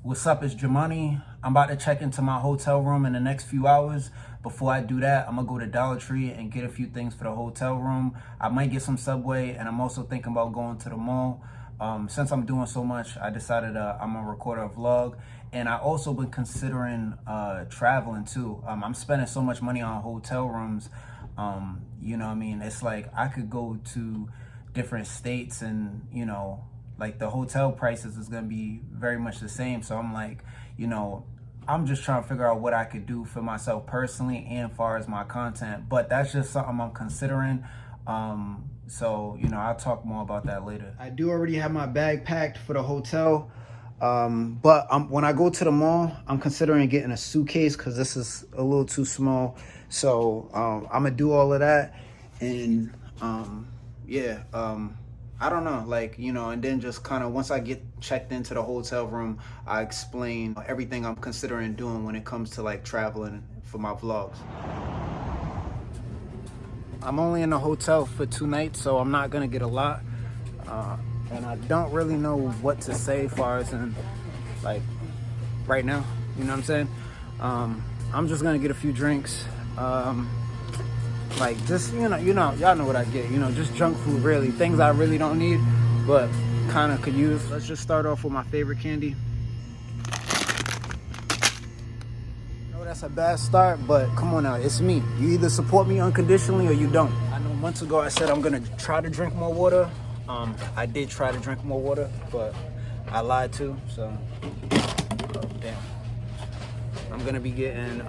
What's up, it's Jumanne. I'm about to check into my hotel room in the next few hours. Before I do that, I'm gonna go to Dollar Tree and get a few things for the hotel room. I might get some Subway, and I'm also thinking about going to the mall. Since I'm doing so much, I decided I'm gonna record a vlog. And I also been considering traveling too. I'm spending so much money on hotel rooms. You know what I mean? It's like I could go to different states and, like the hotel prices is going to be very much the same. So I'm like, I'm just trying to figure out what I could do for myself personally and far as my content. But that's just something I'm considering. So, I'll talk more about that later. I do already have my bag packed for the hotel. But when I go to the mall, I'm considering getting a suitcase because this is a little too small. So I'm going to do all of that. And yeah. I don't know, and then just kind of once I get checked into the hotel room, I explain everything I'm considering doing when it comes to like traveling for my vlogs. I'm only in the hotel for 2 nights, so I'm not gonna get a lot. And I don't really know what to say as far as in like right now, you know what I'm saying? I'm just gonna get a few drinks. Like just y'all know what I get, just junk food, really things I really don't need but kind of could use. Let's just start off with my favorite candy. I know that's a bad start, but come on now, it's me. You either support me unconditionally or you don't. I know months ago I said I'm gonna try to drink more water. I did try to drink more water, but I lied too. So damn, I'm gonna be getting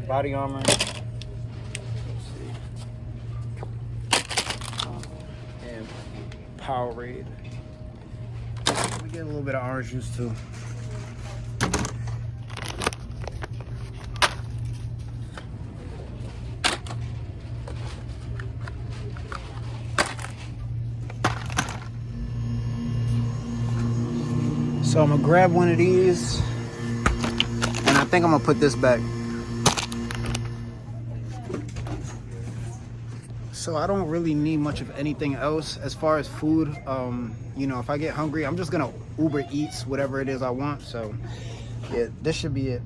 Body Armor and Powerade. Let me get a little bit of orange juice too. So I'm gonna grab one of these, and I think I'm gonna put this back. So I don't really need much of anything else as far as food. If I get hungry, I'm just gonna Uber Eats whatever it is I want. So yeah, this should be it.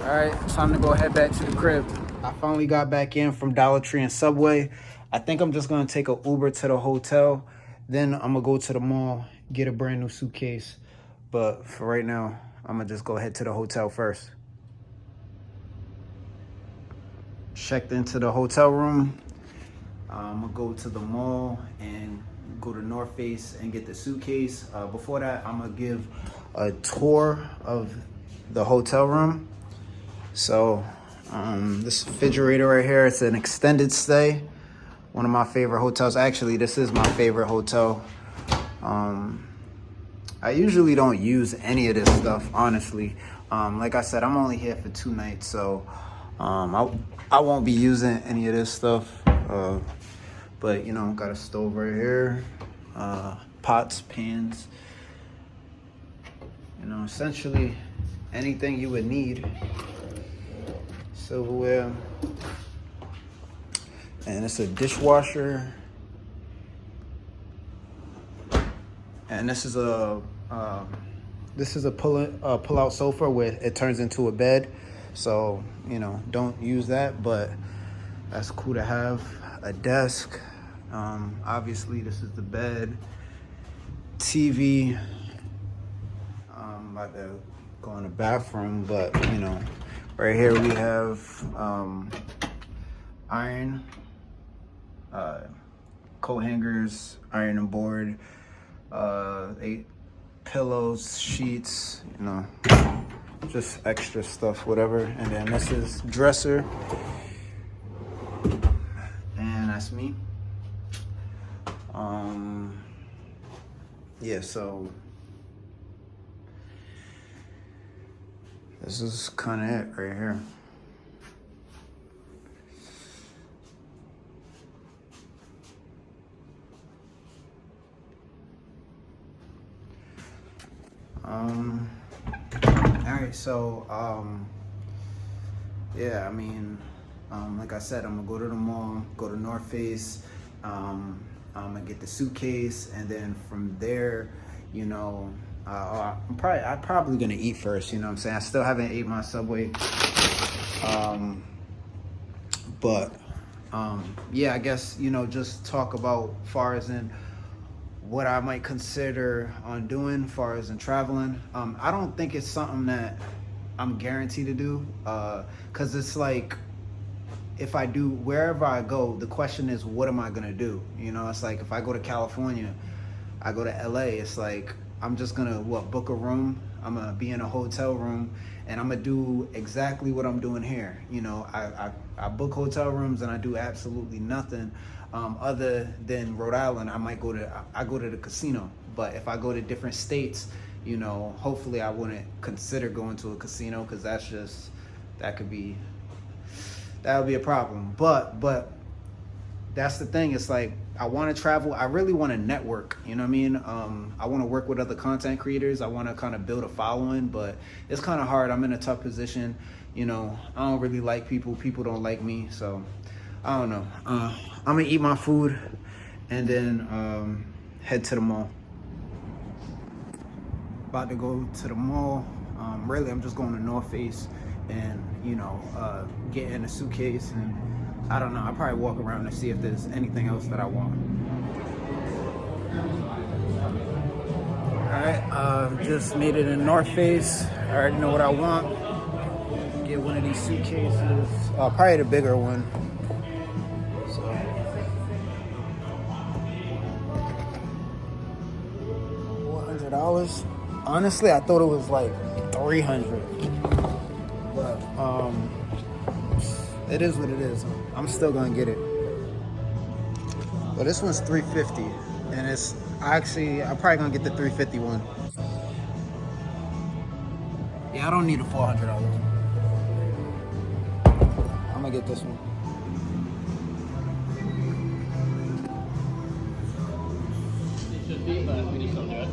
All right, time to go head back to the crib. I finally got back in from Dollar Tree and Subway. I think I'm just gonna take an Uber to the hotel. Then I'm gonna go to the mall, get a brand new suitcase. But for right now, I'm gonna just go head to the hotel first. Checked into the hotel room. I'm gonna go to the mall and go to North Face and get the suitcase. Before that, I'm gonna give a tour of the hotel room. So this refrigerator right here, it's an extended stay. One of my favorite hotels. Actually, this is my favorite hotel. I usually don't use any of this stuff, honestly. Like I said, I'm only here for 2 nights, so I won't be using any of this stuff. But got a stove right here, pots, pans, essentially anything you would need. Silverware, and it's a dishwasher, and this is a pull out sofa where it turns into a bed. So don't use that, but that's cool to have. A desk, obviously this is the bed, TV. I'm about to go in the bathroom, but right here we have iron, coat hangers, ironing board, 8 pillows, sheets, just extra stuff, whatever. And then this is dresser, and that's me. Yeah, so this is kind of it right here. All right, so yeah, I mean, like I said, I'm gonna go to the mall, go to North Face, I'm gonna get the suitcase, and then from there, you know, I'm probably gonna eat first. You know what I'm saying? I still haven't ate my Subway, but yeah, I guess, you know, just talk about far as in what I might consider on doing far as in traveling. I don't think it's something that I'm guaranteed to do, because it's like, if I do, wherever I go, the question is, what am I gonna do? You know, it's like, if I go to California, I go to LA, it's like, I'm just gonna, book a room, I'm gonna be in a hotel room, and I'm gonna do exactly what I'm doing here. You know, I book hotel rooms and I do absolutely nothing, other than Rhode Island. I go to the casino. But if I go to different states, you know, hopefully I wouldn't consider going to a casino, because that would be a problem. But that's the thing. It's like, I want to travel. I really want to network. You know what I mean? I want to work with other content creators. I want to kind of build a following, but it's kind of hard. I'm in a tough position. You know, I don't really like people. People don't like me. So I don't know. I'm going to eat my food and then head to the mall. About to go to the mall. Really, I'm just going to North Face and, you know, get in a suitcase, and I don't know, I'll probably walk around and see if there's anything else that I want. Alright, just made it in North Face. I already know what I want. Get one of these suitcases. Probably the bigger one. So $400. Honestly, I thought it was like $300. But it is what it is. I'm still gonna get it. But this one's $350, and I'm probably gonna get the $350 one. Yeah, I don't need a $400 one. I'm gonna get this one. It should be, but we just don't do it.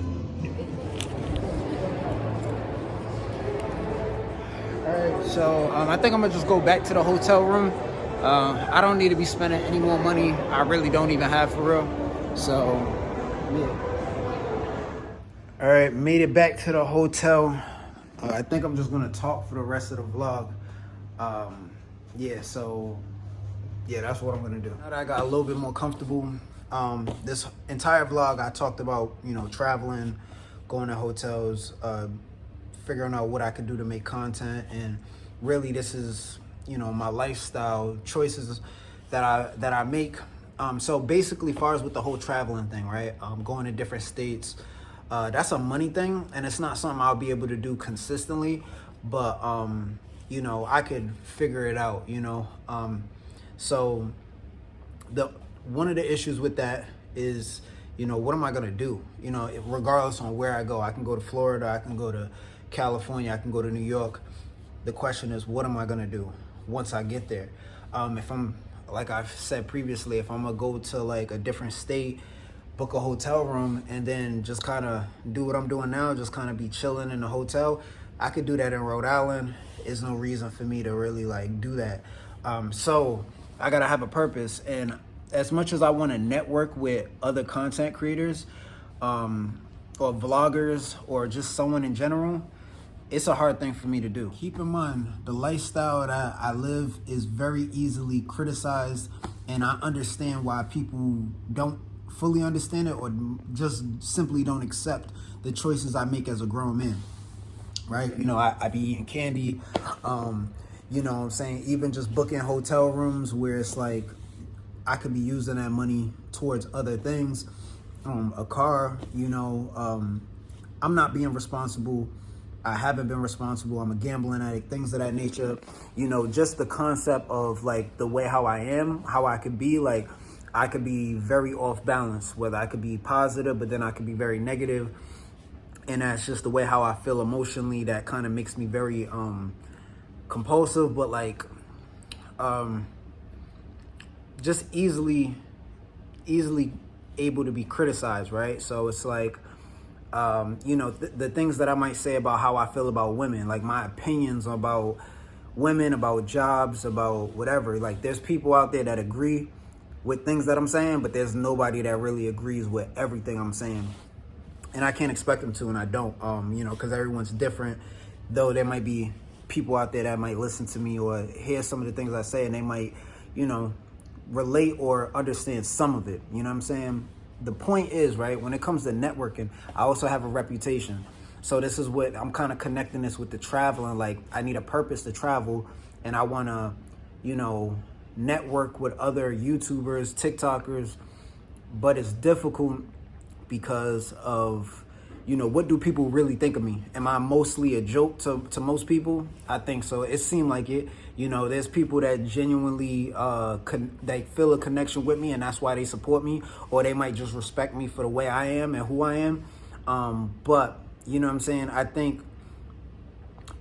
Alright, so I think I'm gonna just go back to the hotel room. I don't need to be spending any more money. I really don't even have, for real. So yeah. Alright, made it back to the hotel. I think I'm just gonna talk for the rest of the vlog. Yeah, so yeah, that's what I'm gonna do. Now that I got a little bit more comfortable, this entire vlog I talked about, you know, traveling, going to hotels, figuring out what I could do to make content, and really this is, you know, my lifestyle choices that I make. So basically, far as with the whole traveling thing, right? Going to different states, that's a money thing, and it's not something I'll be able to do consistently, but you know, I could figure it out, you know. So one of the issues with that is, you know, what am I gonna do? You know, regardless on where I go, I can go to Florida, I can go to California, I can go to New York. The question is, what am I gonna do once I get there? If I'm, like I've said previously, if I'm gonna go to like a different state, book a hotel room, and then just kind of do what I'm doing now, just kind of be chilling in the hotel, I could do that in Rhode Island. There's no reason for me to really like do that. So I gotta have a purpose, and as much as I want to network with other content creators, or vloggers, or just someone in general, it's a hard thing for me to do. Keep in mind, the lifestyle that I live is very easily criticized, and I understand why people don't fully understand it, or just simply don't accept the choices I make as a grown man, right? You know, I be eating candy, you know what I'm saying? Even just booking hotel rooms where it's like, I could be using that money towards other things, a car, you know, I'm not being responsible. I haven't been responsible. I'm a gambling addict, things of that nature. You know, just the concept of like the way how I am, how I could be, like I could be very off balance, whether I could be positive, but then I could be very negative. And that's just the way how I feel emotionally. That kind of makes me very compulsive, but like just easily able to be criticized, right? So it's like, the things that I might say about how I feel about women, like my opinions about women, about jobs, about whatever. Like there's people out there that agree with things that I'm saying, but there's nobody that really agrees with everything I'm saying. And I can't expect them to, and I don't, because everyone's different. Though there might be people out there that might listen to me or hear some of the things I say, and they might, relate or understand some of it. You know what I'm saying? The point is, right, when it comes to networking, I also have a reputation. So this is what I'm kind of connecting this with the traveling. Like I need a purpose to travel, and I want to, network with other YouTubers, TikTokers, but it's difficult because of, what do people really think of me? Am I mostly a joke to most people? I think so. It seemed like it. There's people that genuinely they feel a connection with me, and that's why they support me, or they might just respect me for the way I am and who I am. But you know what I'm saying? I think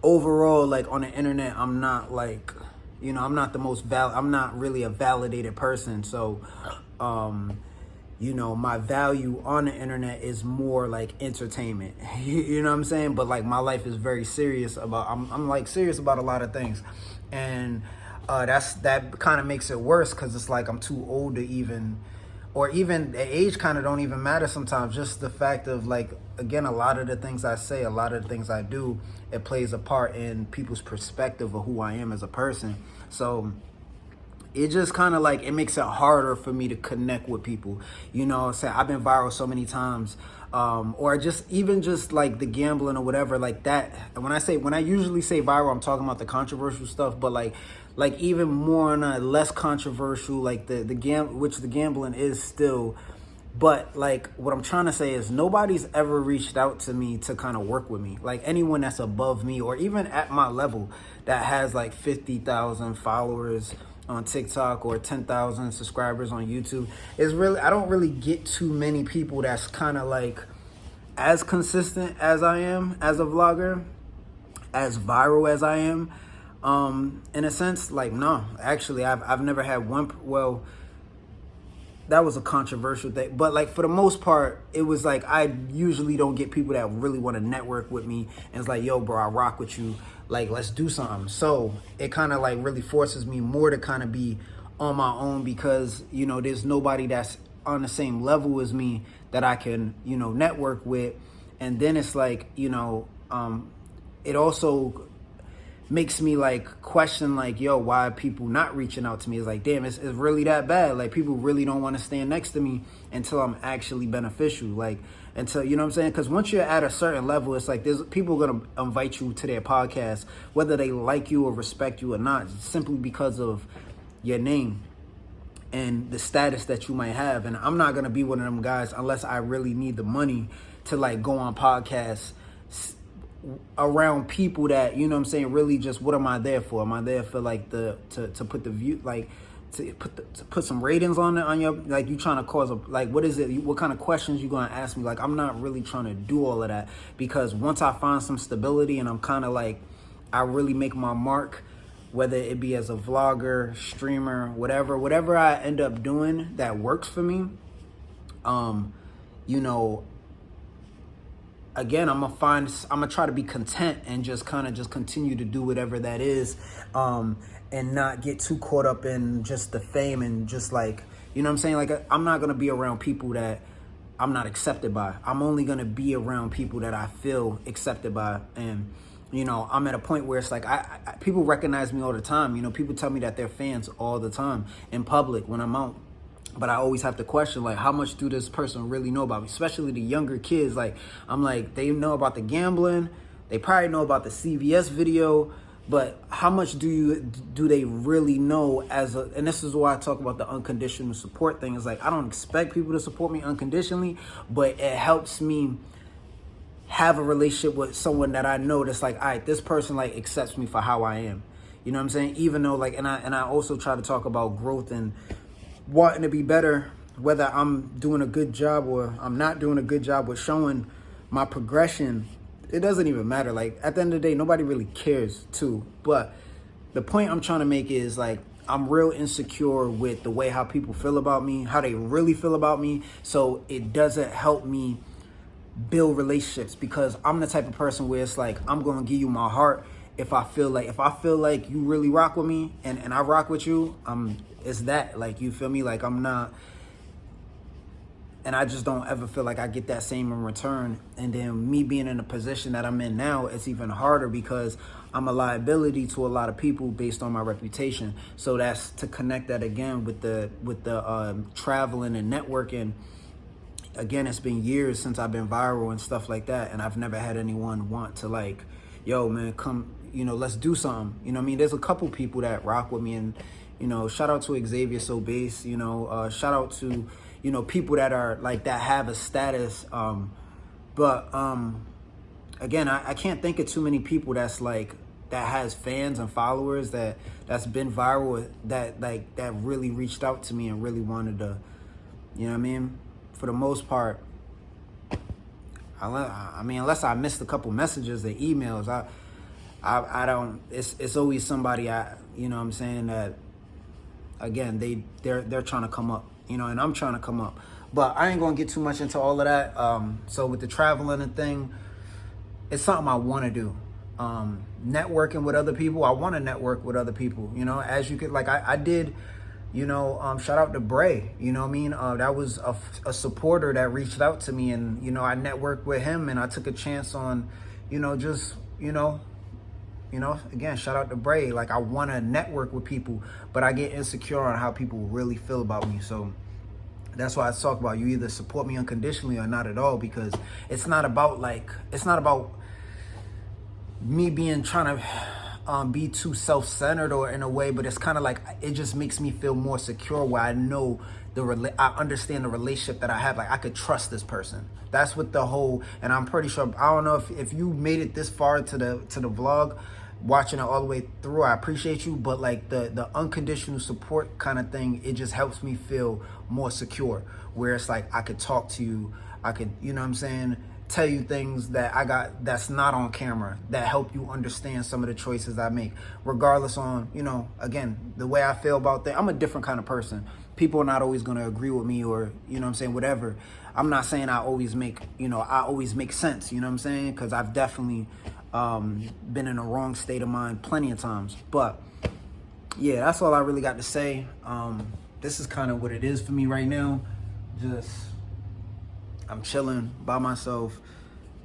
overall, like on the internet, I'm not like, I'm not the most I'm not really a validated person. So, my value on the internet is more like entertainment. You know what I'm saying? But like my life is very serious about, I'm like serious about a lot of things. And that kind of makes it worse because it's like I'm too old to even, or even the age kind of don't even matter sometimes. Just the fact of like, again, a lot of the things I say, a lot of the things I do, it plays a part in people's perspective of who I am as a person. So it just kind of like, it makes it harder for me to connect with people. Say I've been viral so many times, or just even just like the gambling or whatever like that. And when I usually say viral, I'm talking about the controversial stuff, but like even more on a less controversial, like the gambling is still. But like what I'm trying to say is nobody's ever reached out to me to kind of work with me. Like anyone that's above me or even at my level that has like 50,000 followers on TikTok or 10,000 subscribers on YouTube is really, I don't really get too many people that's kind of like as consistent as I am as a vlogger, as viral as I am. In a sense, like, no, actually I've never had one, well, that was a controversial thing, but like for the most part, it was like I usually don't get people that really want to network with me, and it's like, yo, bro, I rock with you, like let's do something. So it kind of like really forces me more to kind of be on my own because there's nobody that's on the same level as me that I can network with. And then it's like it also makes me like question like, yo, why are people not reaching out to me? It's like, damn, it's really that bad. Like people really don't want to stand next to me until I'm actually beneficial. Like until, you know what I'm saying? Because once you're at a certain level, it's like there's people going to invite you to their podcast, whether they like you or respect you or not, simply because of your name and the status that you might have. And I'm not going to be one of them guys unless I really need the money to like go on podcasts around people that, you know what I'm saying, really just, what am I there for? Am I there for like to put the view, like to put some ratings on your, like you trying to cause a, like what is it, what kind of questions you gonna ask me? Like I'm not really trying to do all of that, because once I find some stability and I'm kind of like, I really make my mark, whether it be as a vlogger, streamer, whatever I end up doing that works for me, again, I'm gonna try to be content and just continue to do whatever that is, and not get too caught up in just the fame and just like, you know what I'm saying? Like I'm not gonna be around people that I'm not accepted by. I'm only gonna be around people that I feel accepted by. And I'm at a point where it's like people recognize me all the time. People tell me that they're fans all the time in public when I'm out. But I always have to question, like, how much do this person really know about me? Especially the younger kids. Like, I'm like, they know about the gambling. They probably know about the CVS video. But how much do they really know and this is why I talk about the unconditional support thing. It's like, I don't expect people to support me unconditionally, but it helps me have a relationship with someone that I know that's like, all right, this person like accepts me for how I am. You know what I'm saying? Even though like, and I also try to talk about growth and wanting to be better, whether I'm doing a good job or I'm not doing a good job with showing my progression. It doesn't even matter. Like at the end of the day, nobody really cares too. But the point I'm trying to make is like, I'm real insecure with the way how people feel about me, how they really feel about me. So it doesn't help me build relationships, because I'm the type of person where it's like, I'm gonna give you my heart if I feel like you really rock with me, and I rock with you. It's that, like, you feel me? Like, I'm not, and I just don't ever feel like I get that same in return. And then me being in the position that I'm in now, it's even harder because I'm a liability to a lot of people based on my reputation. So that's to connect that again with the traveling and networking. Again, it's been years since I've been viral and stuff like that, and I've never had anyone want to, like, yo, man, come, let's do something. You know what I mean? There's a couple people that rock with me, and, shout out to Xavier So Bass, shout out to, people that are like, that have a status. But again, I can't think of too many people that's like, that has fans and followers that's been viral, that really reached out to me and really wanted to, you know what I mean? For the most part, I mean, unless I missed a couple messages and emails, I don't. It's always somebody you know what I'm saying, that again they're trying to come up, and I'm trying to come up. But I ain't gonna get too much into all of that. So with the traveling and thing, it's something I want to do. Networking with other people, I want to network with other people. As you could, like I did. Shout out to Bray, you know what I mean? That was a supporter that reached out to me, and, I networked with him, and I took a chance on, again, shout out to Bray. Like, I want to network with people, but I get insecure on how people really feel about me. So that's why I talk about, you either support me unconditionally or not at all, because it's not about me trying to be too self-centered or in a way, but it's kind of like, it just makes me feel more secure, where I know I understand the relationship that I have. Like, I could trust this person. That's what the whole, and I'm pretty sure, I don't know if you made it this far to the vlog, watching it all the way through, I appreciate you. But like the unconditional support kind of thing, it just helps me feel more secure, where it's like, I could talk to you, I could, you know what I'm saying, tell you things that I got that's not on camera, that help you understand some of the choices I make, regardless on, again, the way I feel about things. I'm a different kind of person. People are not always going to agree with me, or, you know what I'm saying, whatever. I'm not saying I always make sense, you know what I'm saying? Because I've definitely been in a wrong state of mind plenty of times. But yeah, that's all I really got to say. This is kind of what it is for me right now. I'm chilling by myself,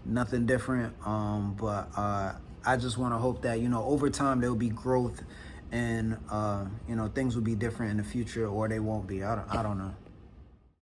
nothing different. But I just want to hope that, over time there'll be growth, and, things will be different in the future, or they won't be. I don't know.